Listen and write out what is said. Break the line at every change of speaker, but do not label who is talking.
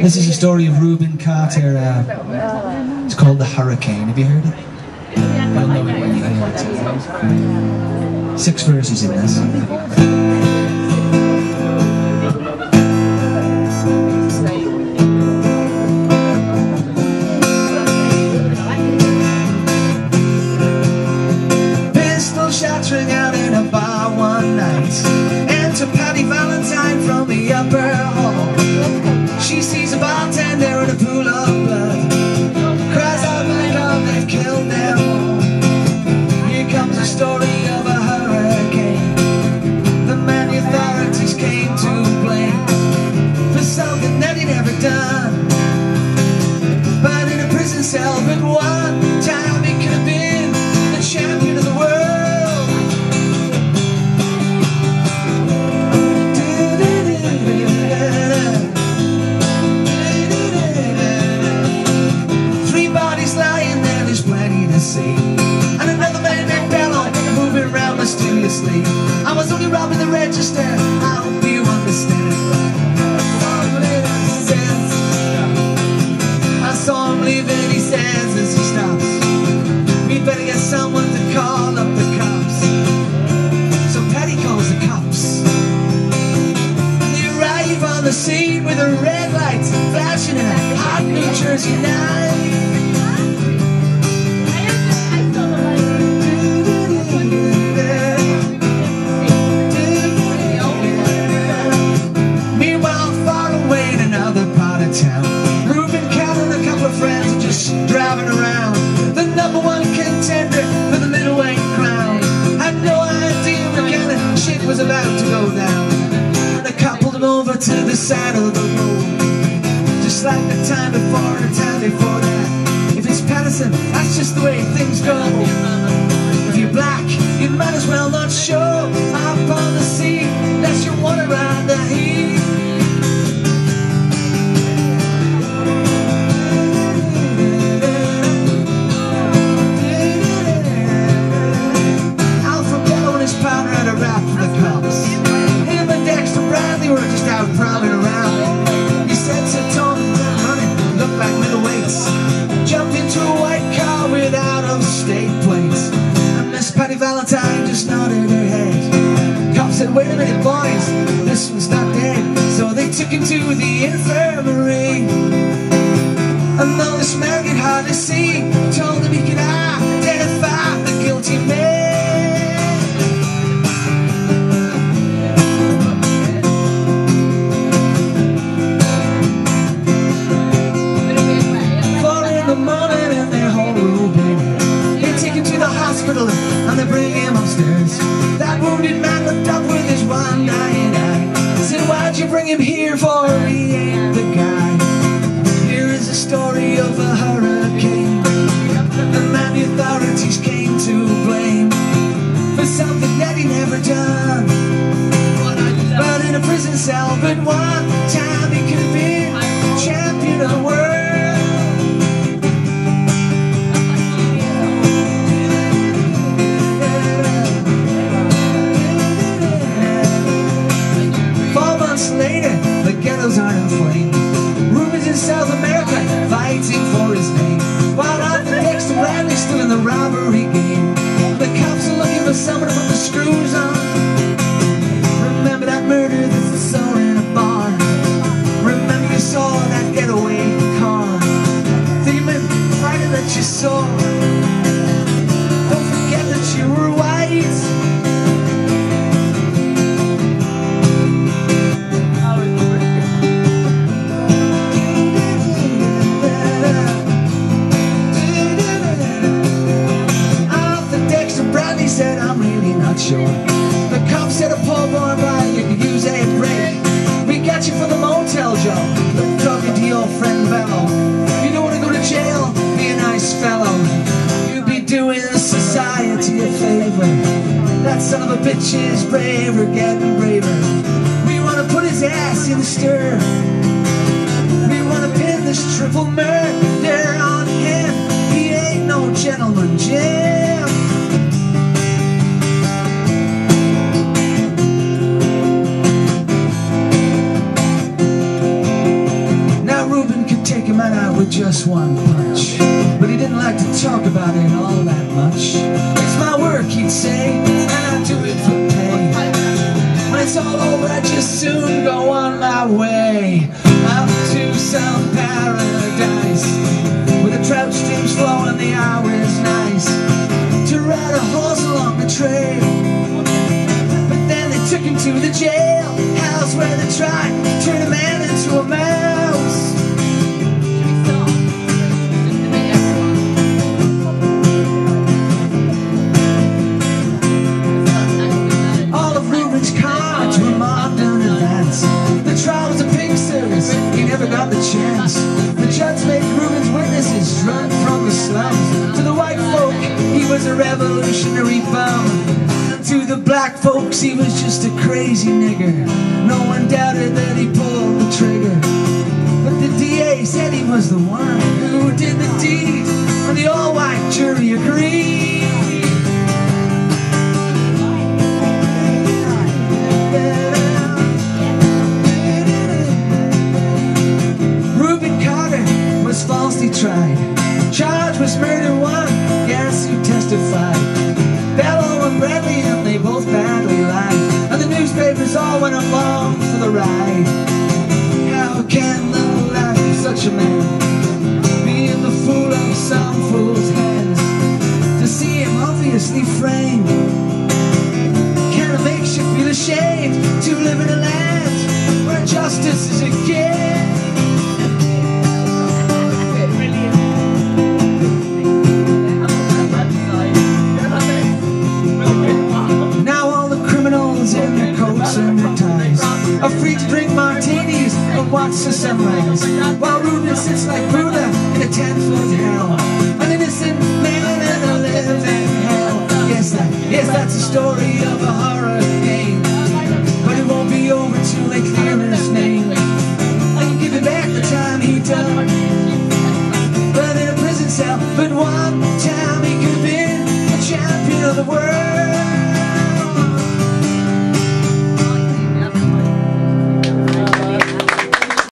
This is a story of Rubin Carter. It's called The Hurricane. Have you heard it? You'll know it when you hear it. 6 verses in this. Shattering out in a bar one night, enter Patty Valentine from the upper hall. She sees a bartender in a pool of blood, cries out, my God, they've killed them all. Here comes the story of a hurricane. The man the authorities came to blame for something that he'd never done, but in a prison cell but one time he could have been the champion of the world. 3 bodies lying there, there's plenty to see, and another man named Bello moving around mysteriously. I was only robbing the register, I hope you understand. I saw him leaving, he says as he stops, we better get someone to call up the cops. So Patty calls the cops. They arrive on the scene with a red light flashing in a hot New Jersey night. Meanwhile, far away in another part of town, Rubin Carter and a couple of friends are just driving around. The #1 contender for the middleweight crown had no idea what kind of shit was about to go down. They coupled him over to the side of the road, just like the time before and the time before that. If it's Patterson, that's just the way things go. If you're black, you might as well not show up on the scene unless you want to ride the heat. Valentine just nodded her head. Cop said, wait a minute boys, this one's not dead. So they took him to the infirmary, and though this man could hardly see, told him he could identify the guilty man. 4 in the morning and they're home Rubin. They take him to the hospital and they bring him upstairs. That wounded man looked up with his one dying eye, said, why'd you bring him here for? He ain't the guy. Here is a story of a hurricane. The man the authorities came to blame for something that he never done, but in a prison cell but one time he could have been champion of the world. Later, the ghettos are in flames. Rubin's in South America fighting for his name, while Arthur Dexter Bradley's still in the robbery game. The cops are looking for someone to put the screws on. Remember that murder that you saw in a bar? Remember you saw that getaway car? Think of it, fighting that you saw. Don't forget that you were white. Said, I'm really not sure. The cop said, a poor boy by you could use a break. We got you for the motel job. Look, talking to your friend Bello. You don't want to go to jail, be a nice fellow. You'd be doing society a favor. That son of a bitch is braver, getting braver. We want to put his ass in the stir. We want to pin this triple murder on him. He ain't no gentleman, Jim. out with just one punch, but he didn't like to talk about it all that much. It's my work, he'd say, and I do it for pay. When it's all over, I just soon go on my way up to some paradise where the trout streams flow and the hour is nice to ride a horse along the trail. But then they took him to the jail house where they tried to turn a man into a mouse. All of Rubin's cards were marked in advance. The trial was a pig service, he never got the chance. The judge made Rubin's witnesses run from the slums. To the white folk, he was a revolutionary bum. And to the black folks, he was just a crazy nigger. No one doubted that he pulled the trigger. But the DA said he was the one who did the deed, and the all-white jury agreed. Rubin Carter was falsely tried. Charge was murder one, yes, who testified. Bellow and Bradley, and they both badly lied. And the newspapers all went along for the ride. How can the life of such a man be in the fool of some fool's hands? To see him obviously framed kinda makes you feel ashamed to live in a land where justice is a gift. In their coats and their ties are free to drink martinis and watch the sunrise, while Rubin sits like Buddha in a 10-foot hell, an innocent man in a living hell. Yes, that's a story